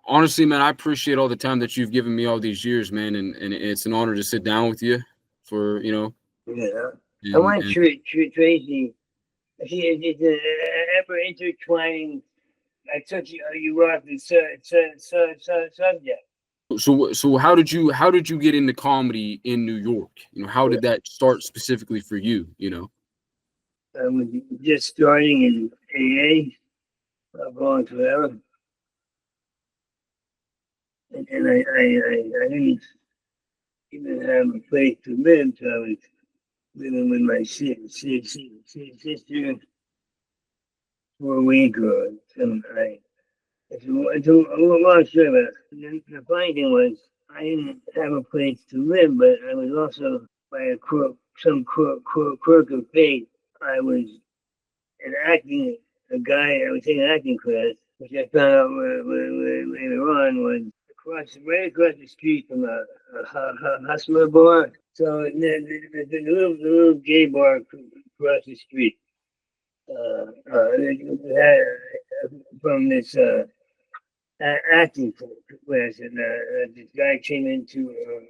honestly, man, I appreciate all the time that you've given me all these years, man, and it's an honor to sit down with you for, you know, Yeah. I and want Tracy. It's ever intertwining like such you are the subject. so how did you get into comedy in New York? You know, how did that start specifically for you, you know? I was just starting in AA, going forever, and I didn't even have a place to live, so I was living with my sister for a week or something. It's a long story, but the funny thing was I didn't have a place to live, but I was also by some quirk of fate. I was an acting a guy. I was taking an acting class, which I found out later on was right across the street from a hustler bar. So the little gay bar across the street. From this acting class, and this guy came into a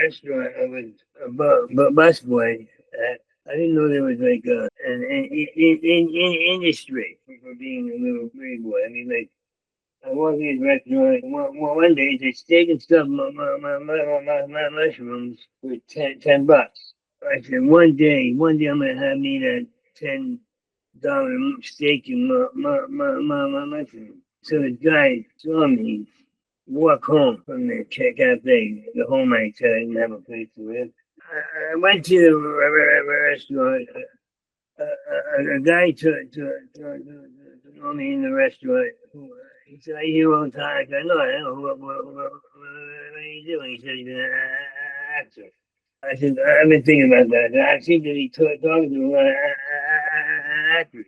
restaurant. I was a busboy. I didn't know there was like an industry for being a little big boy. I mean, like I walked in his restaurant. One day, they steak and stuff mushrooms for $10. I said, one day I'm gonna have me that $10 steak and mushroom. So the guy saw me walk home from the cafe. The home I said I didn't have a place to live. I went to the restaurant. A guy to know me in the restaurant. He said, "Are you on time?" I said, "No, I don't know. What are you doing?" He said, "He's an actor." I said, "I've been thinking about that. I seem to be talking to a lot of actors."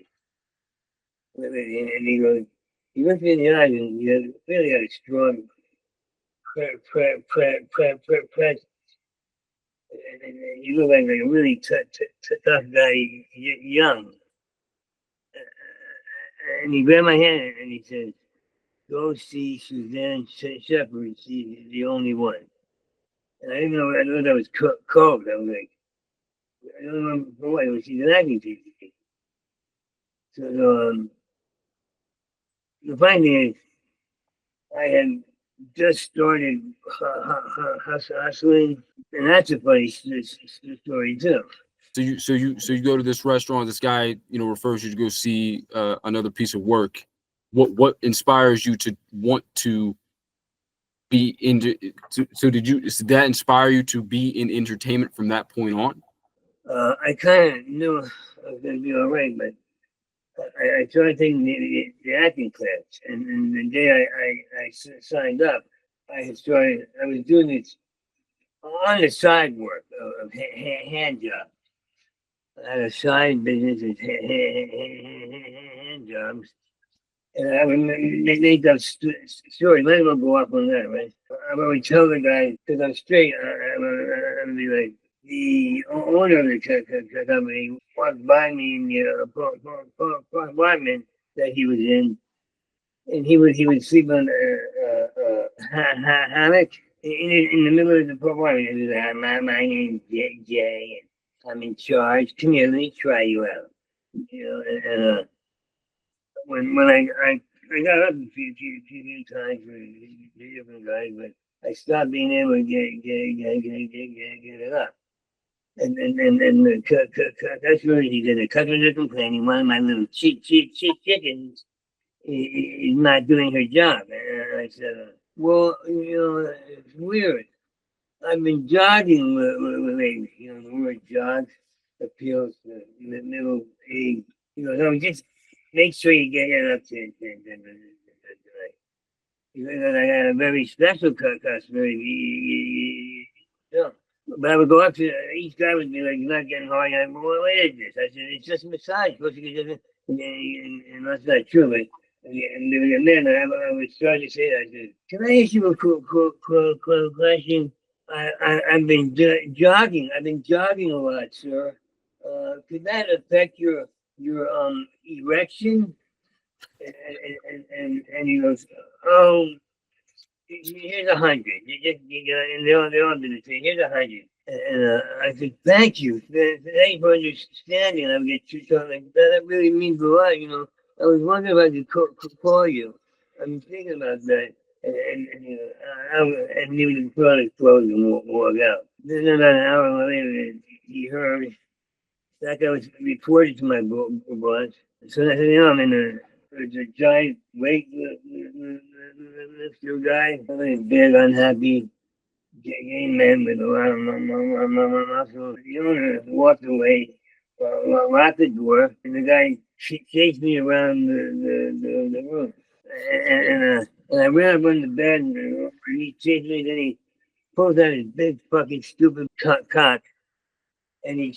And he goes, he looked me in the eyes and he really had a strong presence. And he looked like a really tough guy, young. And he grabbed my hand and he said, "Go see Suzanne Shepherd. She's the only one." And I didn't know. I thought that was code. I was like, I don't know for what. She's an acting teacher. So the funny thing is, I had just started hustling, and that's a funny story too. So you go to this restaurant. This guy, you know, refers you to go see another piece of work. What inspires you to want to be into? So did that inspire you to be in entertainment from that point on? I kind of knew I was going to be all right, but I started taking the acting class, and the day I signed up, I had started. I was doing this on the side work of hand job. I had a side business of hand jobs, and I would make up stories. Might as well go off on that, right? I would tell the guy because I'm straight. I would be like, the owner of the company walked by me in the apartment that he was in, and he would sleep on a hammock in the middle of the apartment. He was like, my name's Jay, and I'm in charge. Come here, let me try you out. You know, and when I got up a few times for different guys, but I stopped being able to get it up. And the customer, he said, the customers are complaining. One of my little chickens is not doing her job. And I said, well, you know, it's weird. I've been jogging lately. You know, the word jog appeals to middle age. You know, so just make sure you get it up to tonight. Because I got a very special customer. Yeah. But I would go up to each guy would be like, "You're not getting hard." Well, what is this? I said, "It's just a massage." And that's not true. But and then I would start to say, I said, "Can I ask you a question? I've been jogging. I've been jogging a lot, sir. Could that affect your erection?" And he goes, oh, here's 100. And they all did it. Here's 100. And I said, thank you. Thank you for understanding. I would get you something like that. That really means a lot, you know. I was wondering if I could call you. I'm thinking about that. And you know, and he was put on his clothes and walk out. Then about an hour later, he heard that guy was reported to my boss. So I said, you know, I'm in there's a giant weight lifter guy, really big, unhappy, gay man with a lot of muscle. The owner walked away, locked the door, and the guy chased me around the room. And I ran up on the bed, and he chased me, then he pulls out his big fucking stupid cock, and he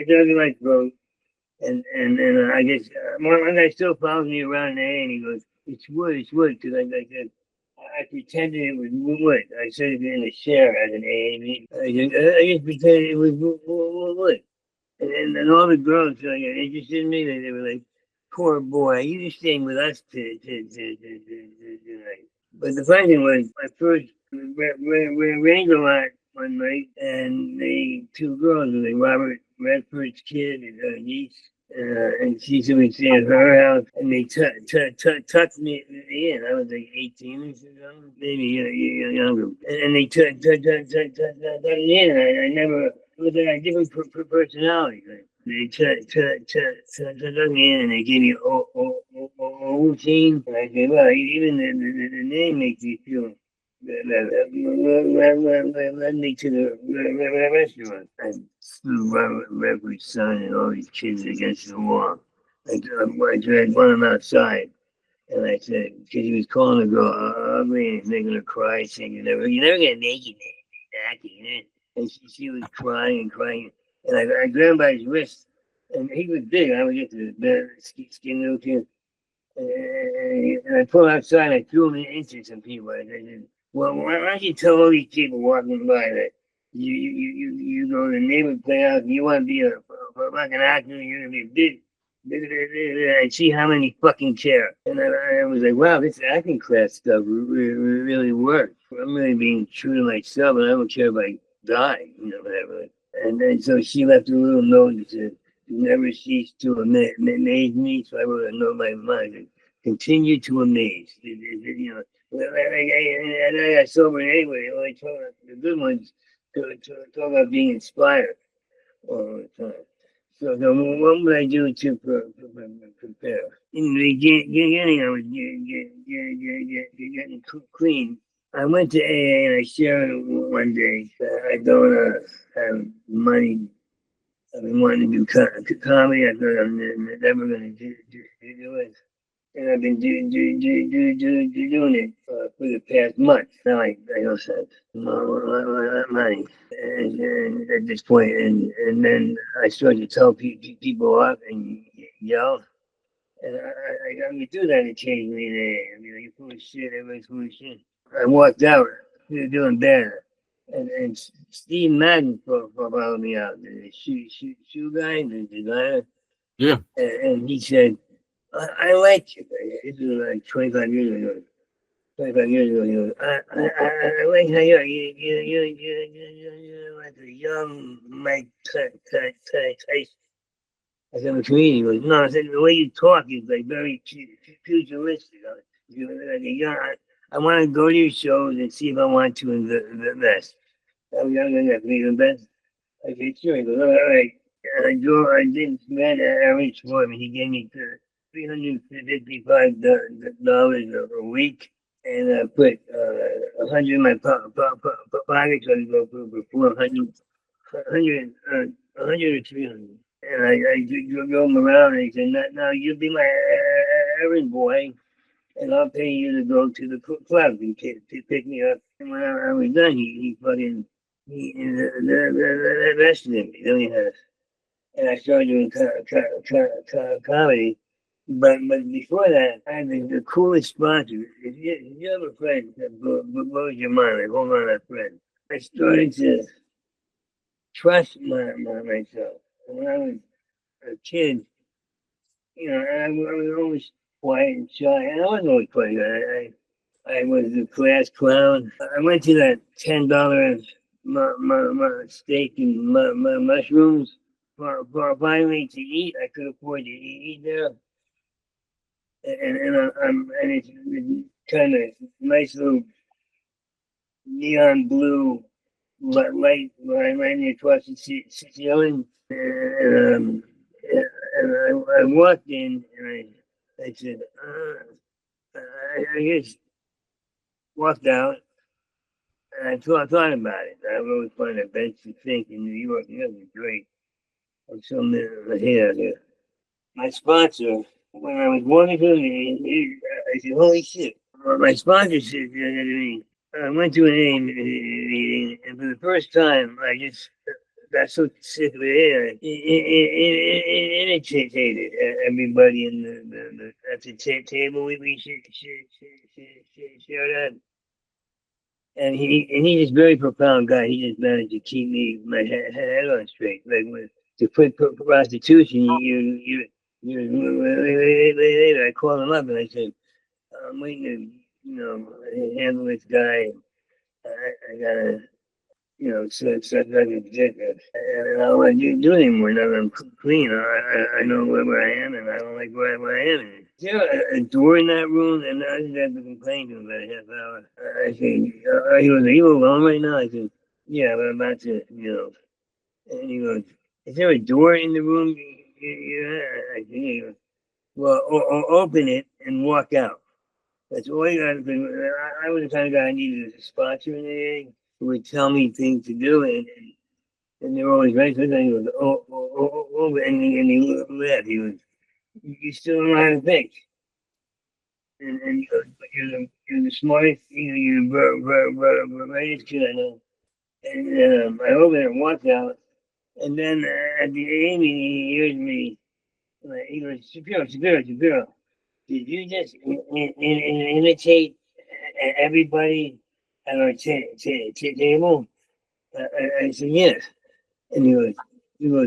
dug in my throat. And I guess one guy still follows me around there, and he goes, it's wood, because I said, I pretended it was wood. I said it in a share as an A. I just pretended it was wood. And all the girls were like, interested in me. They were like, poor boy, you just staying with us tonight. But the funny thing was, I first we arranged a lot one night, and the two girls, like Robert Redford's kid and her niece, and she said we stayed at her house, and they tucked me in. I was like 18 or something, maybe younger. And they tucked me in, and I never, with a different personality. Like, they took me in, and they gave me routine. And I said, well, even the name makes me feel led me to the restaurant. I threw Robert Redford's son and all these kids against the wall. I dragged one of them outside. And I said, because he was calling the girl ugly and he's making her cry, saying, you're never going to make it, acting. And she was crying and crying. And I grabbed him by his wrist. And he was big. I was just a better skin little kid. And I pulled outside and I threw him into some people. I said, well, why don't you tell all these people walking by that you go to the neighborhood playhouse and you want to be a fucking actor, you're going to be big, and see how many fucking care. And I was like, wow, this acting class stuff really works. I'm really being true to myself, and I don't care if I die, whatever. And then so she left a little note and said, you never cease to amaze me. So I wrote a note in my mind, continue to amaze. I got sober anyway. I talk about the good ones talk about being inspired all the time. So what would I do to prepare? In the beginning, I was getting clean. I went to AA and I shared one day that I don't have money. I've been wanting to do comedy. I thought I'm never going to do it. And I've been doing it for the past month. Now I don't have money and at this point. And then I started to tell people off and yell. And I would do that occasionally. You're full of shit. Everybody's full of shit. I walked out. They're doing better. And Steve Madden followed me out. The shoe guy, the designer. Yeah. And he said, I like you. This was like 25 years ago. 25 years ago, he goes, I like how you're like a young Mike Tyson. I said, I'm a comedian. He goes, no, I said, the way you talk is like very futuristic. You're like a young, I want to go to your shows and see if I want to invest. I'm young enough to invest. I said, sure. He goes, all right. And I did Matt average for him. He gave me $355 a week, and I put 100 in my pocket, so I could go for 400, 100, 100 or 300. And I drove him around, and he said, now you'll be my errand boy, and I'll pay you to go to the club and pick me up. And when I was done, he arrested him. He only had, and I started doing comedy. But before that, I had the coolest sponsor. If you have a friend that blows your mind, like, hold on, that friend. I started to trust myself. And when I was a kid, I was always quiet and shy. And I wasn't always quiet. I was the class clown. I went to that $10 steak and mushrooms finally to eat. I could afford to eat there, and it's kind of nice little neon blue light right across the ceiling. And, I walked in and I said, I just walked out and I thought about it. I always find a bench to think in New York. You know, it's great. I'm so here. My sponsor, when I was walking through, I said, holy shit. My sponsor said, I went to an AA meeting, and for the first time, I just got so sick of it. It irritated everybody in the at the table. We shared that. And he's just very profound guy. He just managed to keep my head on straight. Like to quit prostitution, later I called him up and I said, I'm waiting to, handle this guy. I gotta, such like a dick. And I don't want to do anymore now that I'm clean. I know where I am and I don't like where I am. Yeah, a door in that room, and I just had to complain to him about a half hour. I said, he goes, are you alone right now? I said, yeah, but I'm about to, And he goes, is there a door in the room? Yeah. I said, he goes, well, open it and walk out. That's all you got to do. I was the kind of guy I needed a sponsor in there who would tell me things to do, and they were always right. So he goes, and he left. He was, you still don't know how to think. And you go, but you're the smartest, you're the brightest kid I know. And I opened it and walked out. And then at the AA meeting, he hears me. He goes, Shapiro. Did you just imitate everybody at our table? I said, yes. And he goes,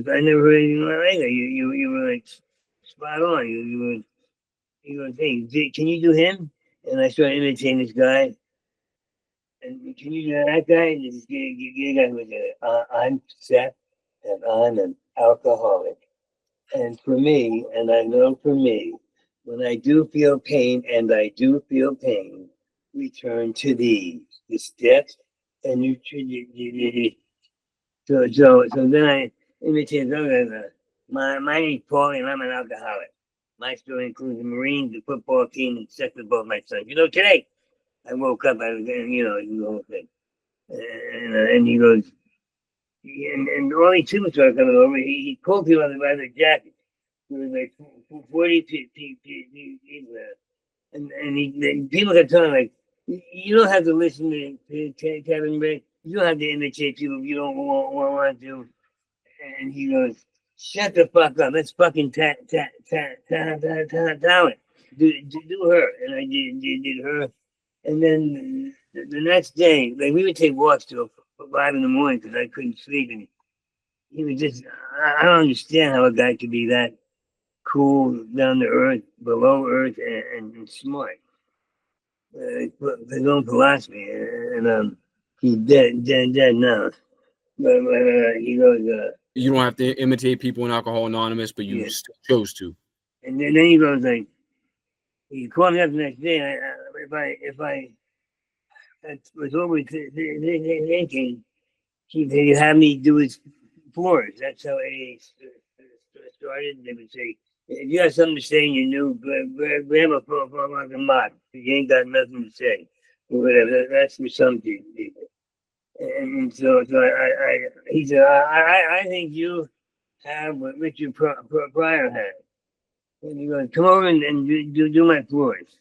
I never heard anything like that. You were like spot on. He goes, hey, can you do him? And I started imitating this guy. And can you do that guy? And this guy who was I'm Seth, and I'm an alcoholic. And for me, and I know for me, when I do feel pain, and I do feel pain, return to these, the steps and nutrition. So then I imitated other. My name's Paul, and I'm an alcoholic. My story includes the Marines, the football team, and sex with both my sons. Today I woke up, I was, the whole thing. And he goes, and all these people started coming over. He pulled people by their jacket. There was like 40 people there. And people kept telling like, you don't have to listen to Kevin Ray. You don't have to imitate people if you don't want to. And he goes, shut the fuck up. Let's fucking talent. Do her. And I did her. And then the next day, like we would take walks till 5 in the morning because I couldn't sleep. And he was just, I don't understand how a guy could be that cool, down to earth, below earth, and smart. His own philosophy. And he's dead now. But he goes, You don't have to imitate people in Alcohol Anonymous, but you still chose to. And then he goes like, he called me up the next day. If I was over thinking, he'd have me do his floors. That's how AA started. They would say, if you have something to say and you knew, grab a fucking mop. You ain't got nothing to say. Or whatever. That's for some people. And so he said, I think you have what Richard Pryor had. And he goes, come over and do my floors.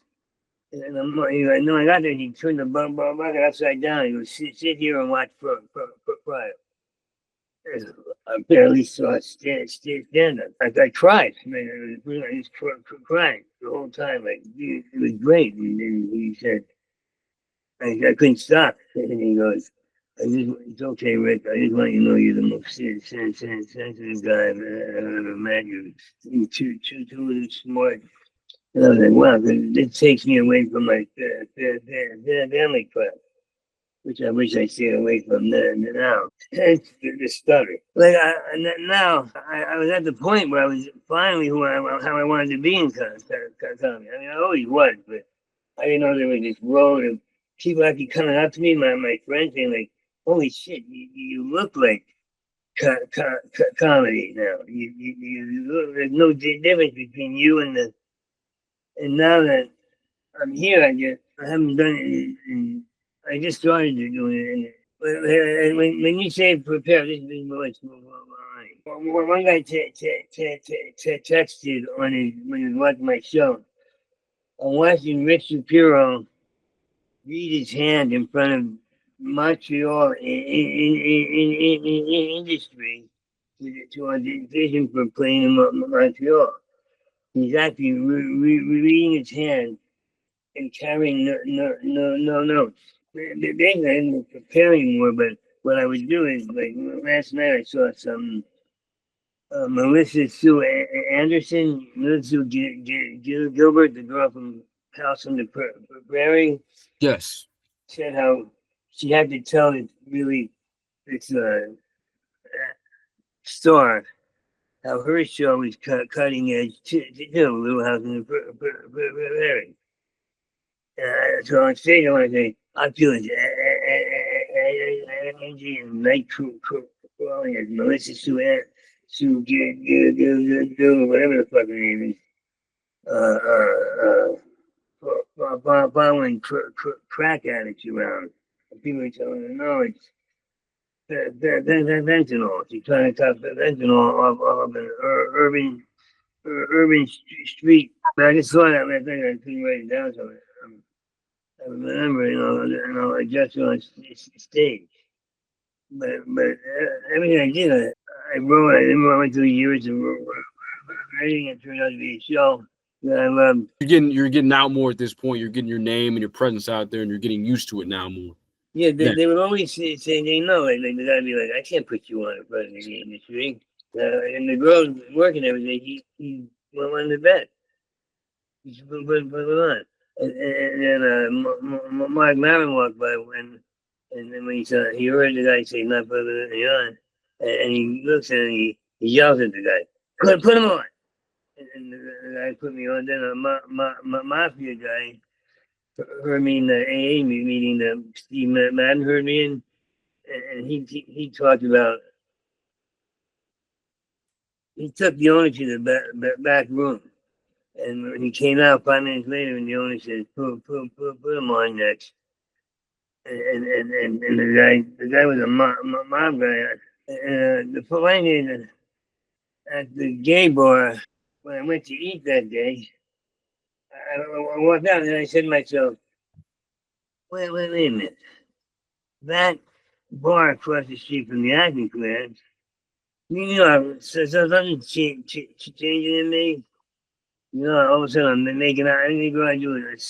And he goes, no, I got there. He turned the bucket upside down. He goes, sit here and watch Pryor. I barely saw it stand up. I tried. I was crying the whole time. Like, dude, it was great. And then he said, I couldn't stop. And he goes, it's okay, Rick. I just want you to know you're the most sensitive guy I've ever met. You're too smart And I was like, wow, this takes me away from my family crap, which I wish I stayed away from now. It's the stutter. Like now, I was at the point where I was finally how I wanted to be in comedy. I mean, I always was, but I didn't know there was this road of people actually coming up to me, my friends, saying like, "Holy shit, you look like comedy now. There's no difference between you and the." And now that I'm here, I haven't done it. I just started doing it. When you say prepare, this is what's one guy texted when he was watching my show. I'm watching Rick Shapiro read his hand in front of Montreal in industry to audition for playing in Montreal. He's actually reading his hand and carrying no notes. Basically, I ended up preparing more, but what I would do is, like, last night I saw some Melissa Sue Anderson, Melissa Sue Gilbert, the girl from House on the Prairie, Yes. said how she had to tell it really this star how her show is cutting edge too, Little House on the Prairie. So on stage, I want to say, I feel it energy and night crawling as Melissa Sue whatever the fuck her name is. Following crack addicts around. People are telling her, no, it's fentanyl. She's trying to cut fentanyl off an urban street. But I just saw that last night. I couldn't write it down, so I remember, adjust on stage. But everything I did, I wrote. I went through years of writing. It turned out to be a show that I loved. You're getting out more at this point. You're getting your name and your presence out there, and you're getting used to it now more. Yeah, they would always say they know. They gotta be like, I can't put you on in front of the industry. And the girls working there, he won the bet. He should put it on. And then Mark Maron walked by and then when he heard the guy say not putting it on, and he looks at him, he yells at the guy, put him on. And the guy put me on. Then a mafia guy heard me in the AA meeting that Steve Madden heard me in, and he talked about, he took the owner to the back room. And when he came out 5 minutes later, and the owner said, "Put him on next." And the guy was a mob guy. The point is, at the gay bar when I went to eat that day, I walked out and I said to myself, "Wait a minute! That bar across the street from the acting class, so something changing in me." All of a sudden I'm making out. Anything I do is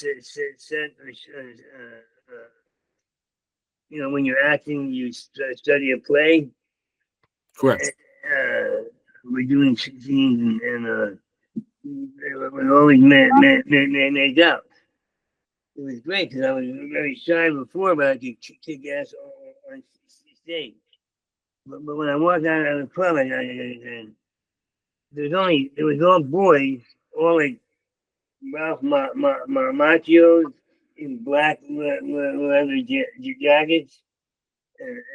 set when you're acting, you study a play. Correct. We're doing scenes and we're always made out. It was great because I was very shy before, but I could kick ass on stage. But when I walked out of the club, there was all boys, all like Ralph Macchios in black leather jackets,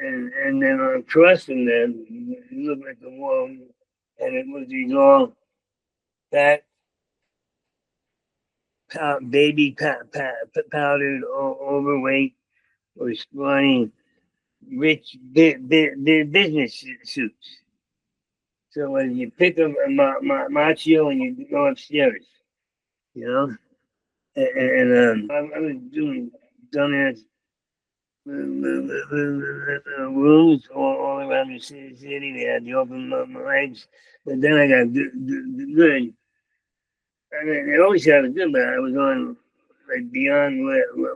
and then across from them, it looked like a wall, and it was these all fat, baby powdered, overweight, or scrawny, rich business suits. So when you pick up a machio and you go upstairs, and I was doing dumbass rooms all around the city. They had the open mics, but then I got good. I mean, they always had it good, but I was on like beyond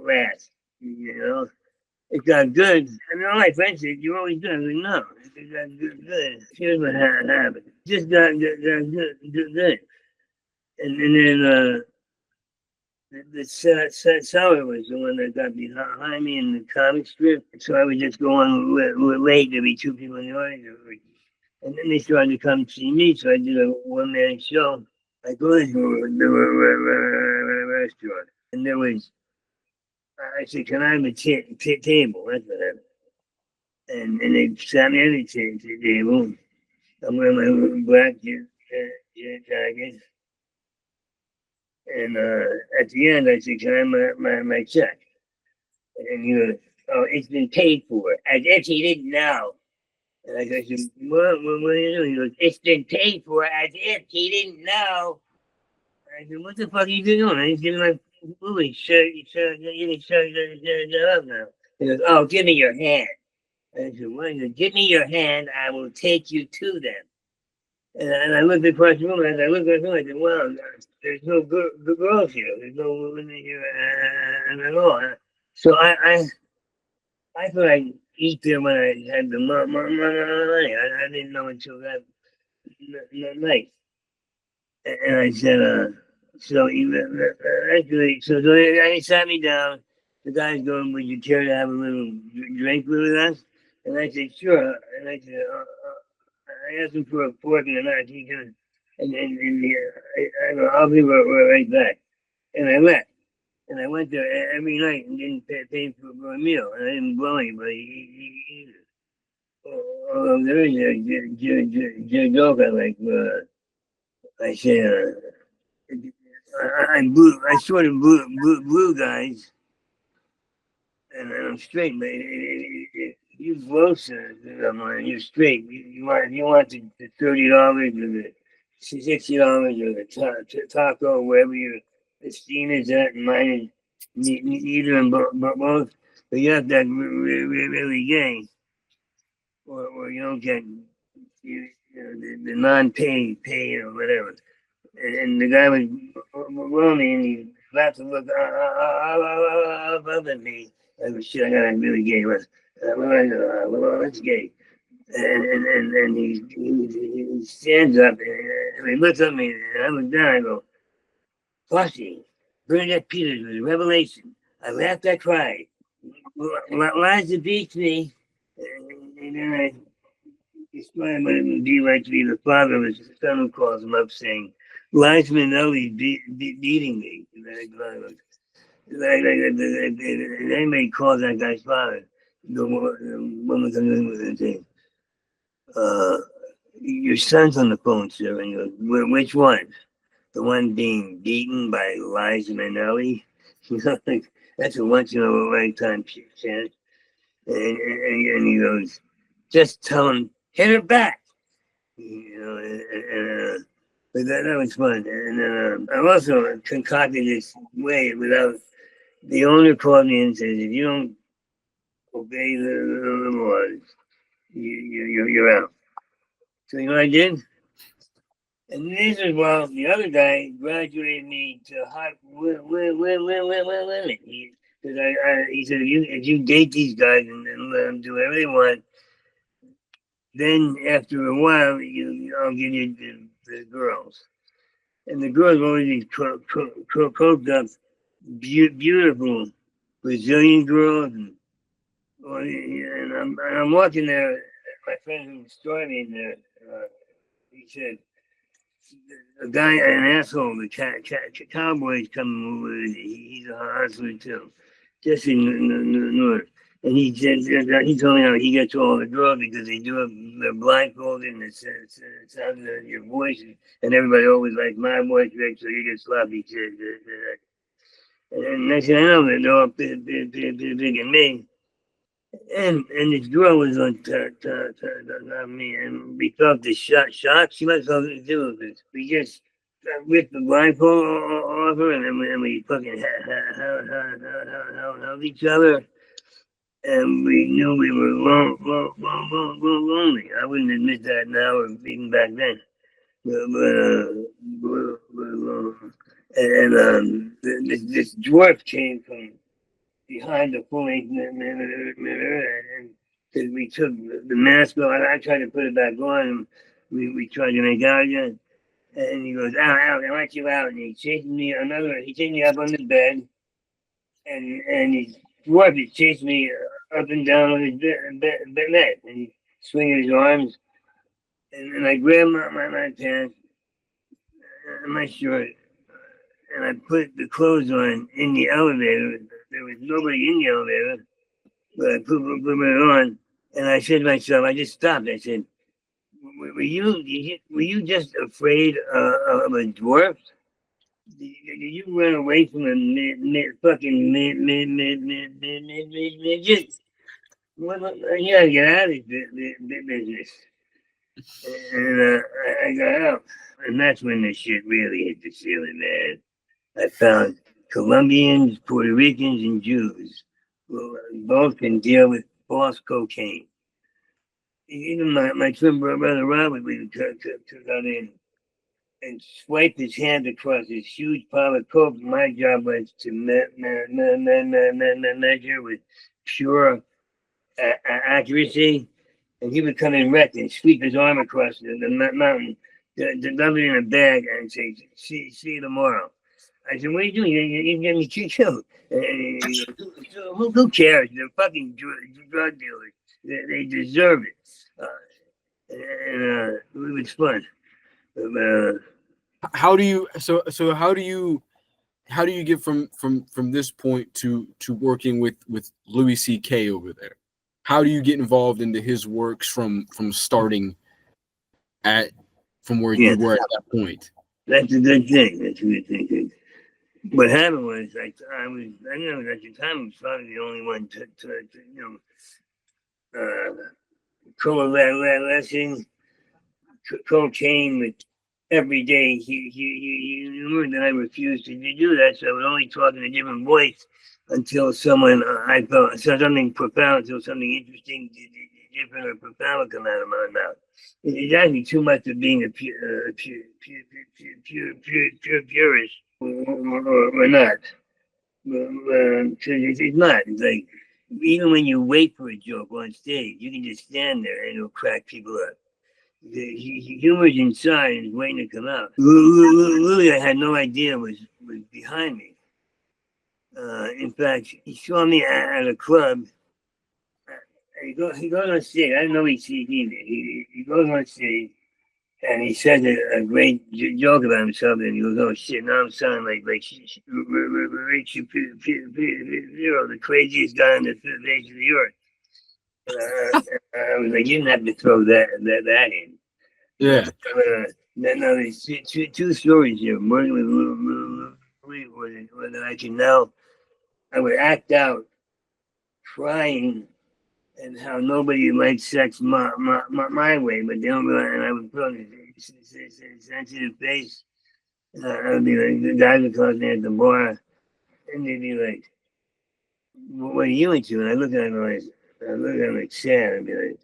last. It got good. I mean, all my friends said, "You're always good." I was like, "No, it got good. Here's what happened. Just got good. And then the seller was the one that got behind me in the comic strip. So I would just go on late. There'd be two people in the audience. And then they started to come see me. So I did a one-man show. I go to the restaurant. And there was, I said, can I have a table? That's what happened. And they sat me at the table. I'm wearing my black jacket. And at the end, I said, can I have my check? And he goes, oh, it's been paid for. As if he didn't know. And I said, what are you doing? He goes, it's been paid for as if he didn't know. I said, what the fuck are you doing? I he's giving my Louie, you didn't shut up now. He goes, oh, give me your hand. I said, what? He goes, give me your hand, I will take you to them. And I looked across the room, and as I looked across the room, I said, well, there's no good girls here. There's no women here at all. So I thought I'd eat there when I had the money. I didn't know until that night. And I said, so actually, so they sat me down. The guy's going, would you care to have a little drink with us? And I said, sure. And I said, I asked him for a fork and a knife. He goes, I'll be right back. And I left. And I went there every night and didn't pay for a meal. And I didn't blow anybody either. Although there is a joke I like. I say, I sort of blew guys, and I'm straight, but you blow someone, you're straight. You want the $30 or the $60 or the taco, wherever your esteem is at, and mine is neither and both. But you have that really gay, or you don't get the non-pay or whatever. And the guy was below me, and he laughed and looked up at me. I go, shit, I got really gay. Let's gay. And he stands up, and he looks at me, and I look down, I go, Fossey, Bernadette Peters was a revelation. I laughed, I cried. Liza beats me, and then I describe what it would be like to be the father of his son who calls him up saying, Liza Minnelli beating me. Anybody calls that guy's father, the woman comes in with and says, your son's on the phone, sir. And he goes, which one? The one being beaten by Liza Minnelli? That's a once in a lifetime chance. And he goes, just tell him, hit her back. But that was fun. And then I also concocted this way without the owner called me and says, if you don't obey the laws, you're out. So you know what I did? And this is while the other guy graduated me to hot women. He said, if you date these guys and let them do whatever they want, then after a while, I'll give you the girls. And the girls were always these coked up, beautiful Brazilian girls. And I'm walking there. My friend who started me there, he said, a guy, an asshole, the cowboy's coming over. He's a hustler too, just in North. And he told me how he gets all the girls because they're blindfolded and it sounds in your voice, and everybody always likes my voice, Rick, so you get sloppy. And I said, I know that they're all big in me. And this girl was on me, and we felt the shock. She must have something to do with it. We just ripped the blindfold off her, and we fucking held each other. And we knew we were lonely. I wouldn't admit that now or even back then. This dwarf came from behind the full-length mirror, and we took the mask off. I tried to put it back on, and we tried to make out again. And he goes, out, I want you out. And he chased me up on the bed, and he chased me up and down on his bed. And he swinging his arms, and I grabbed my pants and my shirt, and I put the clothes on in the elevator. There was nobody in the elevator, but I put it on, and I said to myself, I just stopped. I said, were you just afraid of a dwarf? Did you run away from a fucking midget? You gotta get out of this business. And I got out. And that's when the shit really hit the ceiling, man. I found Colombians, Puerto Ricans, and Jews who both can deal with false cocaine. Even my twin brother Robert, we took out in and swiped his hand across his huge pile of coke. My job was to measure with pure accuracy, and he would come in wrecked and sweep his arm across the mountain, dump it in a bag, and say, "See you tomorrow." I said, "What are you doing? You're getting me killed." Who cares? They're fucking drug dealers. They deserve it. And it was fun. How do you how do you get from this point to working with Louie C.K. over there? How do you get involved into his works from starting from where you were at that point? That's a good thing. What happened was I know at the time I was probably the only one to coalescing cocaine with everyday humor. Then I refused to do that, so I would only talk in a different voice until someone I felt said something profound, until something interesting, different or profound would come out of my mouth. It's actually too much of being a purist or not. It's not. It's like even when you wait for a joke on stage, you can just stand there and it'll crack people up. The humor's inside and is waiting to come out. Louie, I had no idea was behind me. In fact, he saw me at a club. He goes on stage. I didn't know he'd see me. He goes on stage and he says a great joke about himself. And he goes, "Oh shit! Now I'm sounding like Rick Shapiro, the craziest guy on the face of the earth." I was like, "You didn't have to throw that in." Yeah. Now there's two stories here. One with Louie was that I would act out crying and how nobody likes sex my way, but they don't realize, and I would put on a sensitive face. I would be like, the guys would come me at the bar, and they'd be like, "What are you into?" And I look at them like sad. I'd be like,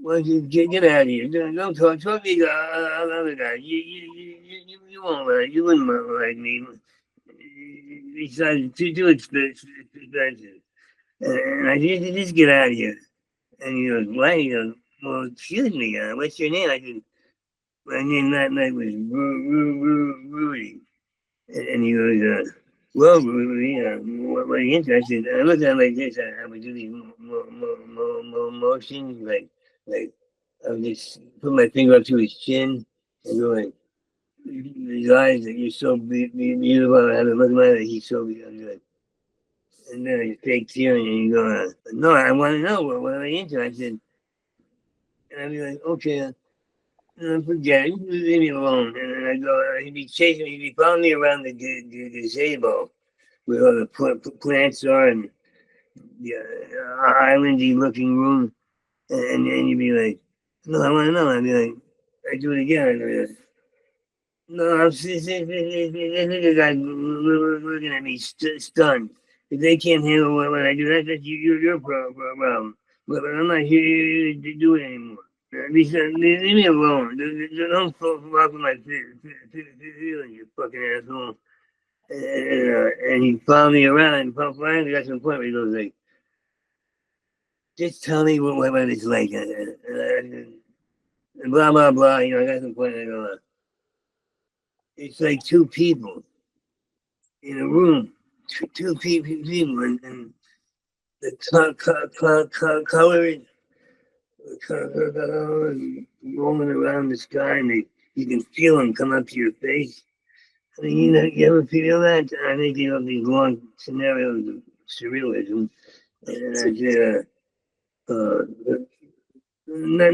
"Well, get out of here! Don't talk to me, other guys. You won't like. You wouldn't like me. Besides, too expensive." And I just get out of here. And he goes, "Why?" He goes, "Well, excuse me. What's your name?" I said, "My name that night was Rudy." And he goes, "Well, Rudy, what are you interested?" And I looked at him like this. I would do these motions, like I would just put my finger up to his chin and go like, "These eyes that you're so beautiful." I had to look at my eye, he's so beautiful. And then I fake tearing and you go, "No, I want to know what are you into?" I said, and I'd be like, "Okay, forget it, leave me alone." And then I go, he'd be chasing me, he'd be following me around the gazebo where all the plants are and the islandy looking room. And then you'd be like, "No, I want to know." I'd be like, I do it again. I'd be like, "No, I'm the guy looking at me stunned. If they can't handle what I do, that's your problem. But I'm not here to do it anymore. Leave me alone. Don't fuck with my feelings, you fucking asshole." And he followed me around and finally got to the point where he goes like, "Just tell me what it's like." And blah, blah, blah. I got to the point and I go, it's like two people in a room, two people, and the color rolling around the sky, and you can feel them come up to your face. I mean, you ever feel that? I think you know these long scenarios of surrealism, and I said, no,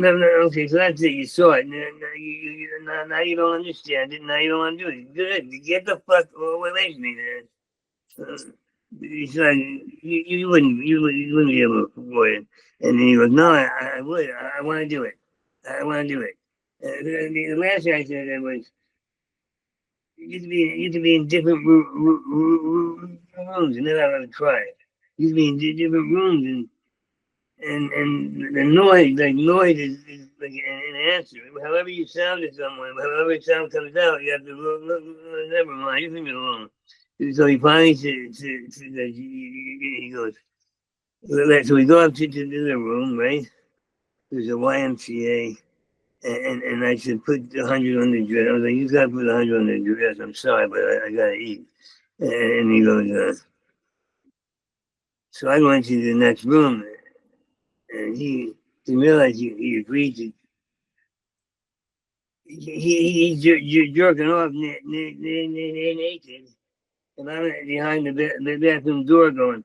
okay, so that's it. You saw it. Now you don't understand it. Now you don't want to do it. Good. Get the fuck away from me, man. He's like, you wouldn't be able to avoid it. And then he goes, no, I would. I want to do it. I want to do it. The last thing I said was, you could be in different rooms and then I would try it. You could be in different rooms and the noise, like noise is like an answer. However you sound to someone, however sound comes out, you have to look never mind, you leave it alone. So he finally said, he goes, so we go up to the room, right? There's a YMCA, and I said, put 100 on the dress. I was like, you gotta put 100 on the dress. I'm sorry, but I gotta eat. And he goes, so I went to the next room, and he realized he agreed to. He's jerking off naked, and I'm behind the bathroom door going,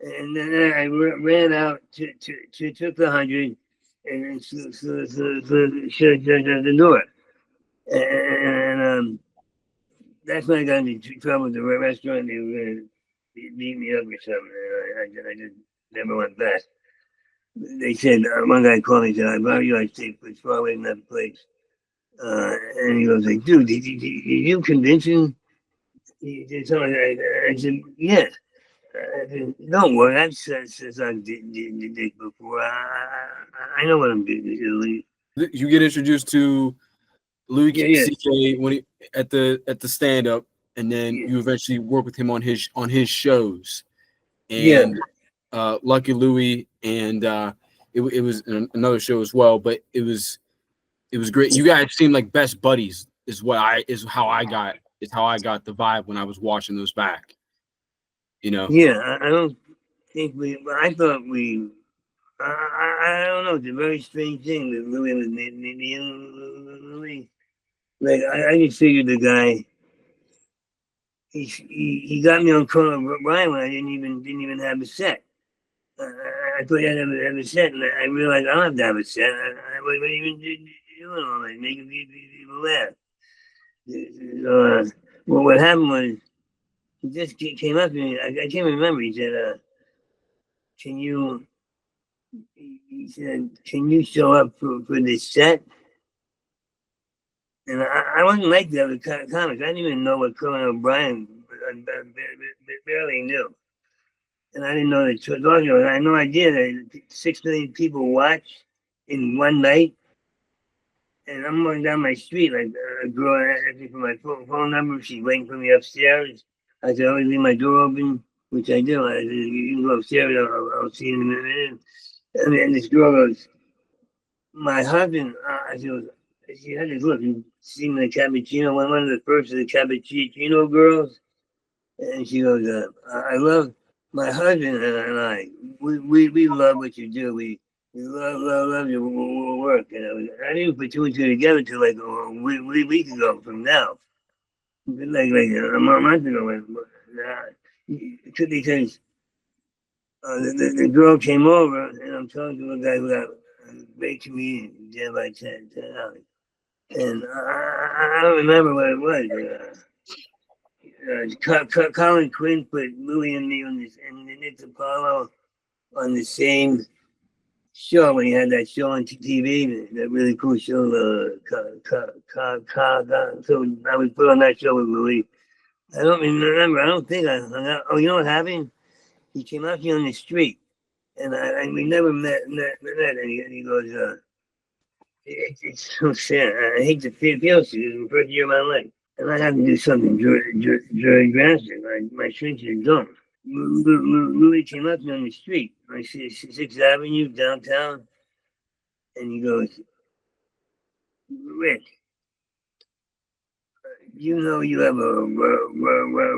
and then I ran out to took the 100 and shut the door. And that's when I got into trouble with the restaurant. They were going to beat me up or something. I just never went back. They said, one guy called me and said, I brought you on stage, but it's far away from that place. And he goes like, dude, did you convince him? He did something. I said, yes. Don't worry, I've said I did before. I know what I'm doing. You get introduced to Louie Yeah. C.K. when he at the stand up, and then you eventually work with him on his shows. And Lucky Louie, and it was another show as well, but it was great. You guys seem like best buddies. Is how I got the vibe when I was watching those back. You know. Yeah, I don't think I thought we. I don't know. It's a very strange thing that Louie was Louie. Like I just figured the guy. He got me on Conan O'Brien when I didn't even have a set. I thought I had to have a set, and I realized I don't have to have a set. I wasn't even doing all that, making people laugh. Well, what happened was he just came up to me. I can't remember. He said, "Can you?" He said, "Can you show up for this set?" And I wasn't like the other comics. I didn't even know what Conan O'Brien barely knew. And I didn't know that. I had no idea that 6 million people watch in one night. And I'm going down my street, like a girl asking for my phone number. She's waiting for me upstairs. I said, always leave my door open, which I do. I said, you can go upstairs, I'll see you in a minute. And this girl goes, my husband, I said, she had this look, and seen the cappuccino, one of the first of the cappuccino girls. And she goes, I love my husband and I. We love what you do. We love your work. And I didn't put two and two together till like a week ago from now. Like a month ago. Because the girl came over and I'm talking to a guy who got a great comedian, Dan by 10 hours. And I don't remember what it was. Colin Quinn put Louie and me on this, and Nick Apollo on the same show when he had that show on TV, that really cool show. So I was put on that show with Louie. I don't remember. I don't think I hung out. Oh, you know what happened? He came out here on the street, and we never met. And he goes, it's so sad. I hate to feel this. It was the first year of my life. And I had to do something very drastic. My shrinks are gone. Louie came up to me on the street, like 6th Avenue downtown, and he goes, Rick, you know you have a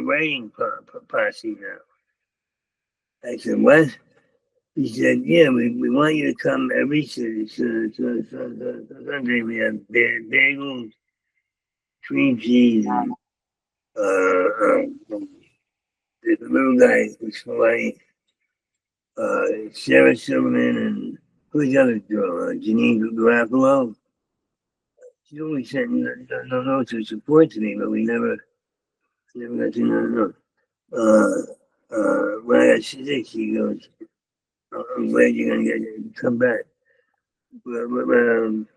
writing posse now. I said, what? He said, yeah, we want you to come every Sunday. We have bagels, cream cheese, and the little guy who's funny, Sarah Silverman, and who's the other girl, Janine Garofalo. She always sent notes of support to me, but we never got to know. When I got sick, she goes, I'm glad you're going to come back.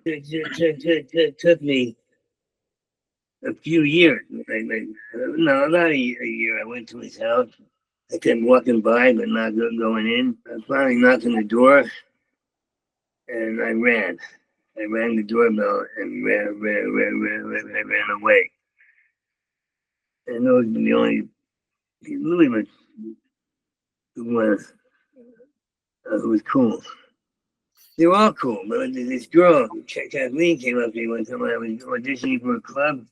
It took me a few years. No, not a year. I went to his house. I kept walking by, but not going in. I finally knocked on the door, and I ran. I rang the doorbell and ran away. And those were the only Louie was the one who was cool. They were all cool, but this girl, Kathleen, came up to me one time when I was auditioning for a club,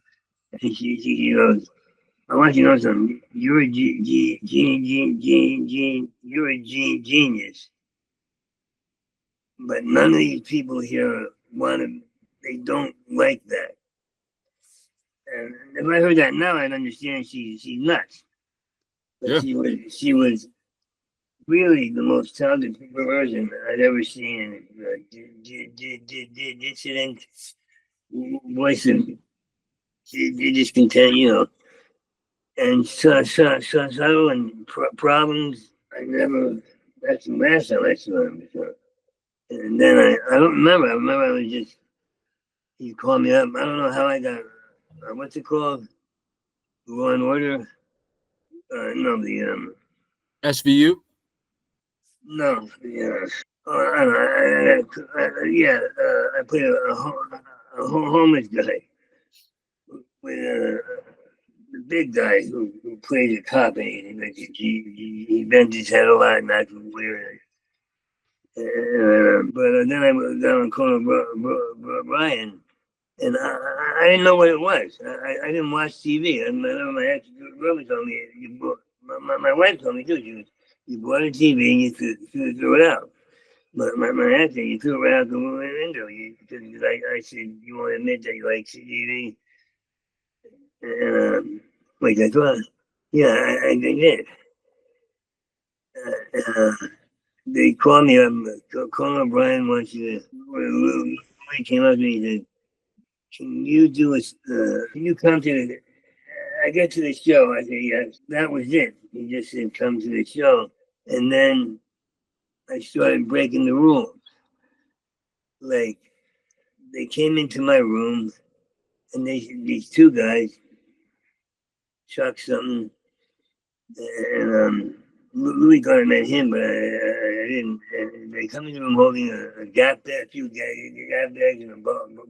and she goes, I want you to know something. You're a genius. But none of these people here they don't like that. And if I heard that now, I'd understand she's nuts. But Yeah. she was really the most talented person I'd ever seen. Dissident voice of discontent, and subtle and problems. That's the last time I saw him. And then I don't remember. I remember I was just, he called me up. I don't know how I got, what's it called? Law and Order? No, SVU. no, I don't know. I played a homeless guy with the big guy who plays a cop, and he bends his head a lot, and that's weird. But then I was down on Conan O'Brien, and I didn't know what it was. I didn't watch TV. My ex-girlfriend told me, my wife told me too, you bought a TV and you threw it out. But my answer, you threw it right out the window. Because I said, you want to admit that you like TV? Like I thought, yeah, I did. They called me up. Conan O'Brien wants you to. Louie came up to me and said, "Can you do a? Can you come to the?" I get to the show. I said, "Yes." That was it. He just said, "Come to the show," and then I started breaking the rules. Like they came into my room, and these two guys chucked something, and Louie got him at him, but I didn't. And they come into the room holding a gap bag, a few gap bags and a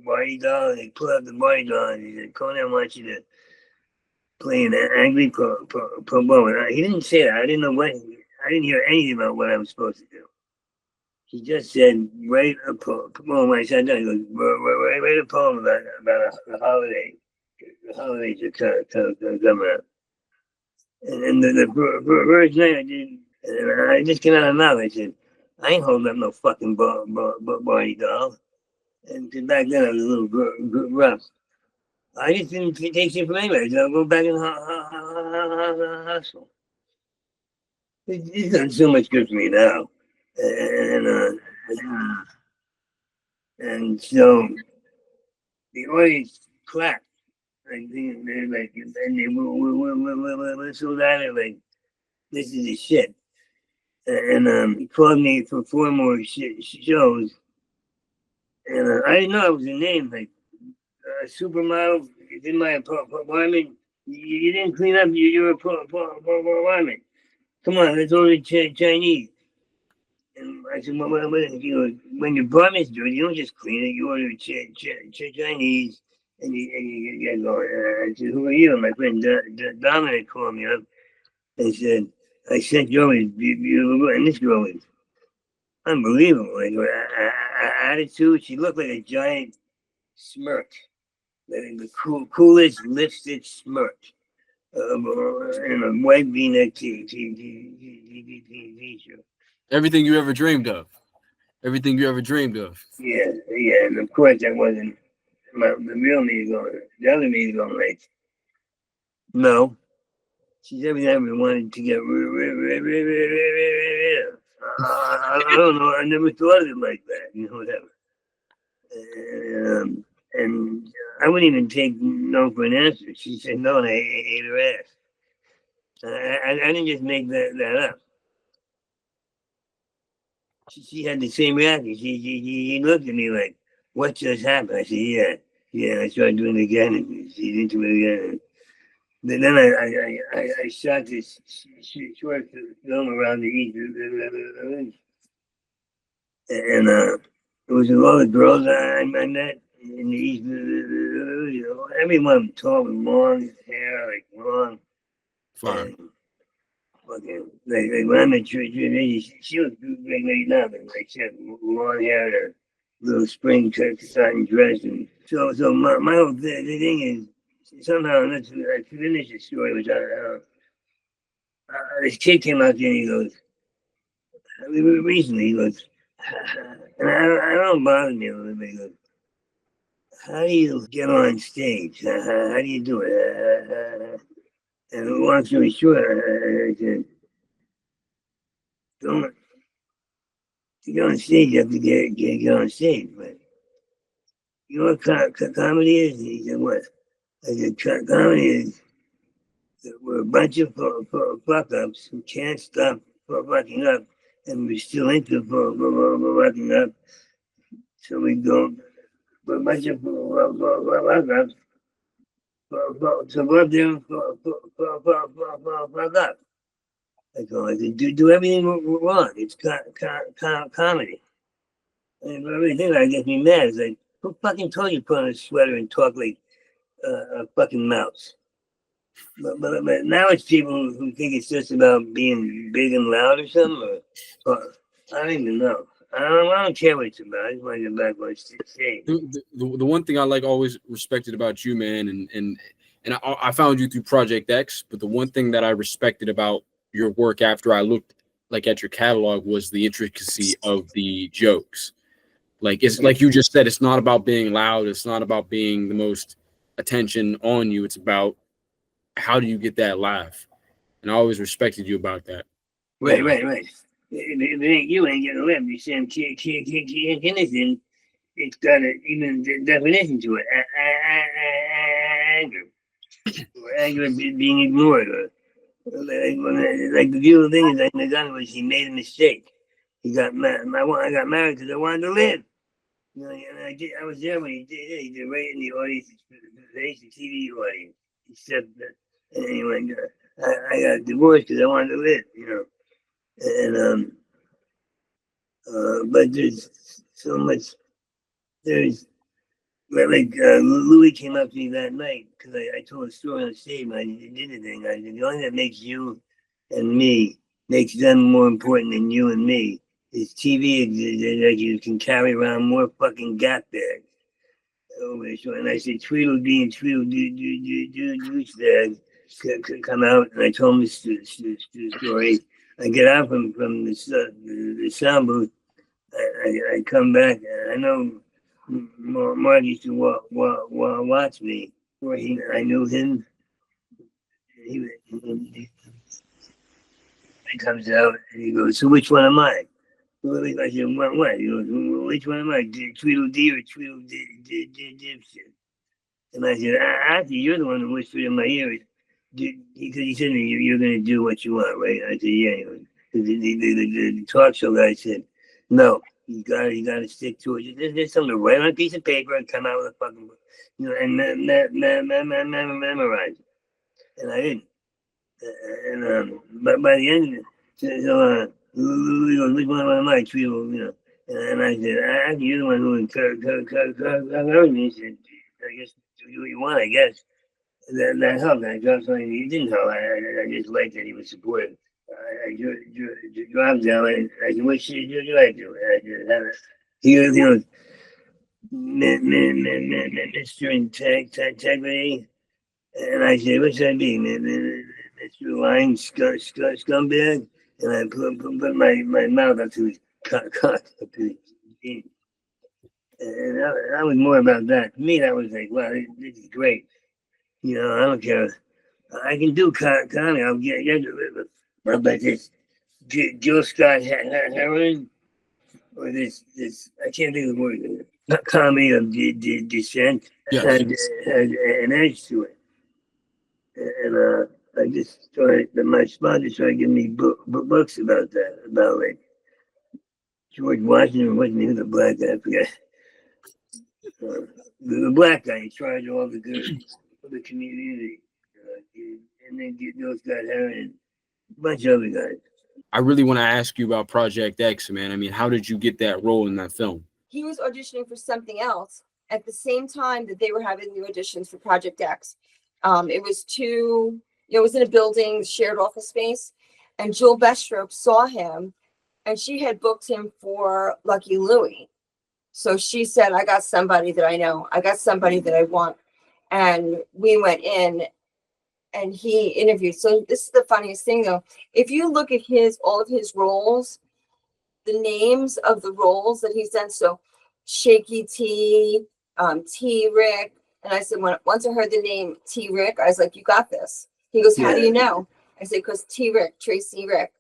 Barney doll. And they pull out the Barney doll and he said, Conan wants you to play an angry pro bow. He didn't say that. I didn't know what. I didn't hear anything about what I was supposed to do. He just said, write a poem. When I sat down, he goes, write a poem about a holiday. The holidays are coming up. And the first night I did, and I just came out of my mouth. I said, I ain't holding up no fucking Barney doll. And back then I was a little rough. I just didn't take shit from anybody. So I'll go back and hustle. It's done so much good for me now. And so the audience clapped. Like, they're like, and they whistled at it like, this is the shit. And he called me for 4 more shows. And I didn't know it was a name, like supermodel in my apartment. You didn't clean up your apartment. Come on, let's order Chinese. And I said, when your apartment's dirty, you don't just clean it. You order Chinese, and you get going. I said, who are you? And my friend Dominic called me up and said, I sent you over this beautiful girl, and this girl was unbelievable. Like her attitude, she looked like a giant smirk. The coolest lipstick smirk. And a white V-neck t-shirt. Everything you ever dreamed of. Everything you ever dreamed of. Yeah, and of course that wasn't the real me going. The other me going like, no. She's everything I ever wanted to get rid of. I don't know. I never thought of it like that. You know, whatever. And I wouldn't even take no for an answer. She said no, and I ate her ass. I didn't just make that up. She had the same reaction. She looked at me like, what just happened? I said, yeah. I started doing it again, and she's into it again. Then I shot this short film around the East, and it was a lot of girls I met in the East. You know, everyone tall with long hair, like long. Fine. Fucking, like when I met she was great lady now, but like she had long hair and a little spring satin dress, and so my whole the thing is somehow I finished the story, which this kid came out there and he goes, recently he goes, and I don't bother me a little bit. He goes, how do you get on stage? How do you do it? And long story short, I said, don't. To get on stage, you have to get on stage. But you know what comedy is? He said, what? I said, comedy is we're a bunch of fuck-ups who can't stop fucking up, and we're still into fucking up. So we go, we're a bunch of fuck-ups, so go up there and fuck up. I said, do everything wrong. It's comedy. And everything that gets me mad is like, who fucking told you to put on a sweater and talk like a fucking mouse? But now it's people who think it's just about being big and loud or something. Or I don't even know. I don't care what it's about. I just want to get back on stage. The one thing I like always respected about you, man, and I found you through Project X, but the one thing that I respected about your work after I looked like at your catalog was the intricacy of the jokes. Like it's like you just said, it's not about being loud. It's not about being the most attention on you. It's about how do you get that laugh. And I always respected you about that. Right. You ain't gonna live. You see him anything. It's got an even definition to it. Anger. Or anger being ignored. Or, like the beautiful thing is, like the gun was he made a mistake. He got mad. I got married because I wanted to live. You know, and I was there when he did it. He did right in the audience, the TV audience. He said that, and he went, I got divorced because I wanted to live, you know. And but there's so much. There's Louie came up to me that night because I told a story on stage, and I did anything. I said the only thing that makes you and me makes them more important than you and me. Is TV that you can carry around more fucking gap bags over the show. And I said, Tweedledee and Tweedledee come out, and I told him this story. I get out from the sound booth. I come back. I know Mark used to watch me. I knew him. He comes out and he goes, so which one am I? I said, what? He goes, which one am I? Tweedledee or Tweedledee? And I said, actually, you're the one who whispered in my ear. Because he said to me, you're going to do what you want, right? I said, yeah. The talk show guy said, no, you got to stick to it. There's something to write on a piece of paper and come out with a fucking book, you know, and memorize it. And I didn't. But by the end of it, which one am I, Tweedle, you know? And I said, actually, you're the one who encouraged me. He said, I guess do what you want, I guess. That helped. I dropped something. He didn't help. I just liked that he was supportive. I dropped down. I said, what should I do? I just had it. He goes, Mr. Integrity. And I said, what's that mean, Mr. Lying Scumbag? And I put my mouth up to his cock, up to his chin. And that was more about that. To me, that was like, wow, this is great. You know, I don't care. I can do comedy. I'll get it. But this Jill Scott Heron, or this, I can't think of the word. Comedy of dissent Yes. had an edge to it. And I just started, my sponsor started giving me books about that, about like George Washington wasn't even the black guy, I forget. The black guy in charge of all the good for the community. And then get those guys, Aaron, a bunch of other guys. I really want to ask you about Project X, man. I mean, how did you get that role in that film? He was auditioning for something else at the same time that they were having the auditions for Project X. It was it was in a building, shared office space, and Jewel Bestrop saw him, and she had booked him for Lucky Louie. So she said, I got somebody that I know. I got somebody that I want. And we went in and he interviewed. So this is the funniest thing though. If you look at all of his roles, the names of the roles that he's done. So Shaky T, T Rick. And I said, once I heard the name T Rick, I was like, you got this. He goes, how do you know? I said, because T Rick, Tracy Rick.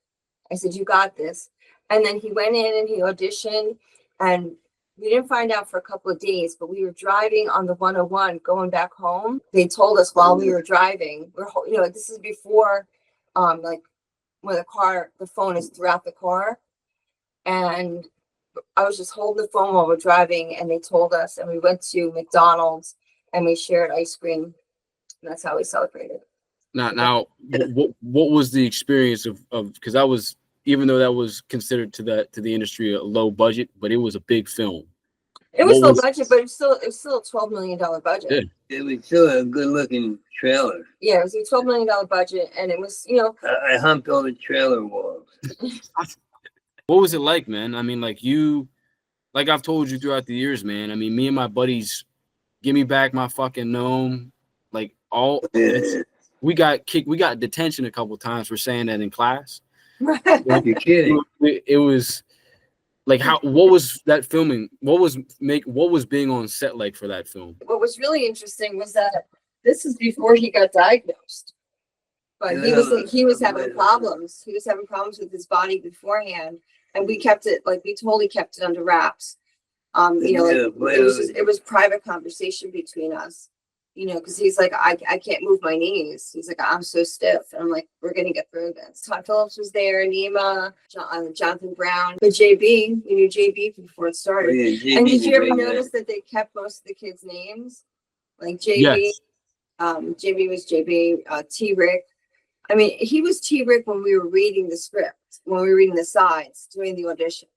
I said, you got this. And then he went in and he auditioned, and we didn't find out for a couple of days, but we were driving on the 101 going back home. They told us while we were driving, this is before, like when the phone is throughout the car. And I was just holding the phone while we're driving, and they told us, and we went to McDonald's and we shared ice cream. And that's how we celebrated. Now, what was the experience of because that was, even though that was considered to the industry a low budget, but it was a big film. It was low budget, but it was still a $12 million budget. Yeah. It was still a good looking trailer. Yeah, it was a $12 million budget, and it was, I humped all the trailer walls. What was it like, man? I mean, like I've told you throughout the years, man. I mean, me and my buddies, give me back my fucking gnome. Like we got kicked, we got detention a couple times for saying that in class. You're kidding. It was like, what was that filming? What was being on set like for that film? What was really interesting was that this is before he got diagnosed. But he was having problems. He was having problems with his body beforehand, and we totally kept it under wraps. It was private conversation between us. Because he's like, I can't move my knees. He's like, I'm so stiff. And I'm like, we're going to get through this. Todd Phillips was there, Nima, Jonathan Brown. But JB, we knew JB before it started. Oh, yeah, and did you ever notice that they kept most of the kids' names? Like JB, yes. JB was JB, T Rick. I mean, he was T Rick when we were reading the script, when we were reading the sides during the audition.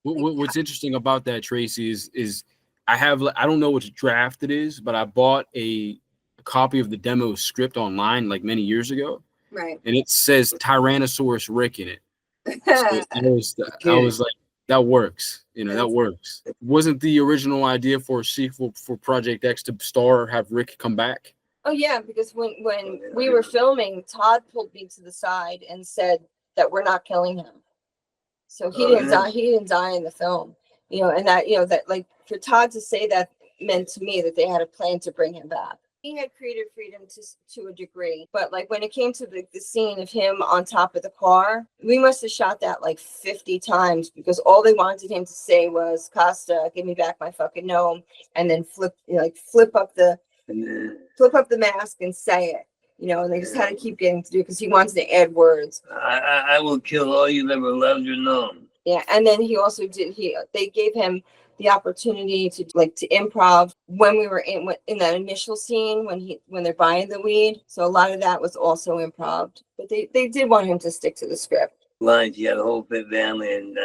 What's interesting about that, Tracy, is I don't know which draft it is, but I bought a copy of the demo script online like many years ago. Right. And it says Tyrannosaurus Rick in it. So I was like, that works. That works. Wasn't the original idea for a sequel for Project X to have Rick come back? Oh yeah, because when we were filming, Todd pulled me to the side and said that we're not killing him. So he didn't die. He didn't die in the film. And that like for Todd to say that meant to me that they had a plan to bring him back. He had creative freedom to a degree, but like when it came to the scene of him on top of the car, we must have shot that like 50 times because all they wanted him to say was, Costa, give me back my fucking gnome, and then flip up the mask and say it. And they just had to keep getting to do it because he wanted to add words. I will kill all you've ever loved or known. Yeah, and then he also they gave him the opportunity to improv when we were in that initial scene when they're buying the weed. So a lot of that was also improv, but they did want him to stick to the script. Lines, you had a whole family and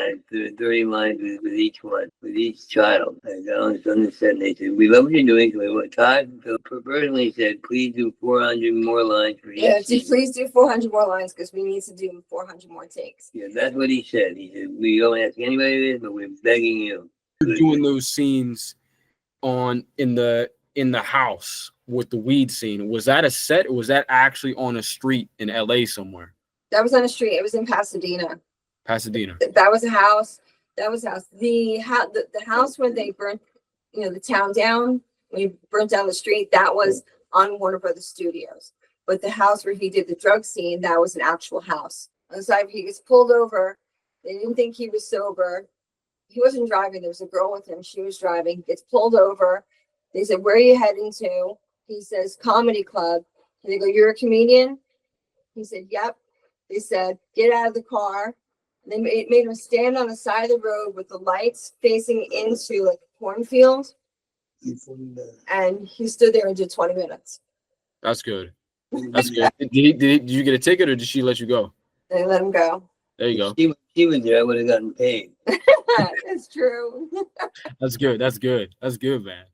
30 lines with each one, with each child. I got on the set and they said, we love what you're doing. So Todd personally said, please do 400 more lines for each. Yeah, please do 400 more lines because we need to do 400 more takes. Yeah, that's what he said. He said, we don't ask anybody this, but we're begging you. You're doing those scenes in the house with the weed scene, was that a set or was that actually on a street in LA somewhere? That was on a street. It was in Pasadena. Pasadena. That was a house. That was a house. The house where they burnt, the town down, when he burnt down the street, that was on Warner Brothers Studios. But the house where he did the drug scene, that was an actual house. And so he gets pulled over. They didn't think he was sober. He wasn't driving. There was a girl with him. She was driving. Gets pulled over. They said, "Where are you heading to?" He says, "Comedy Club." And they go, "You're a comedian?" He said, "Yep." They said, "Get out of the car." They made him stand on the side of the road with the lights facing into like a cornfield. And he stood there and did 20 minutes. That's good. That's good. Did you get a ticket or did she let you go? They let him go. There you go. If she was there, I would have gotten paid. That's true. That's good. That's good. That's good, man.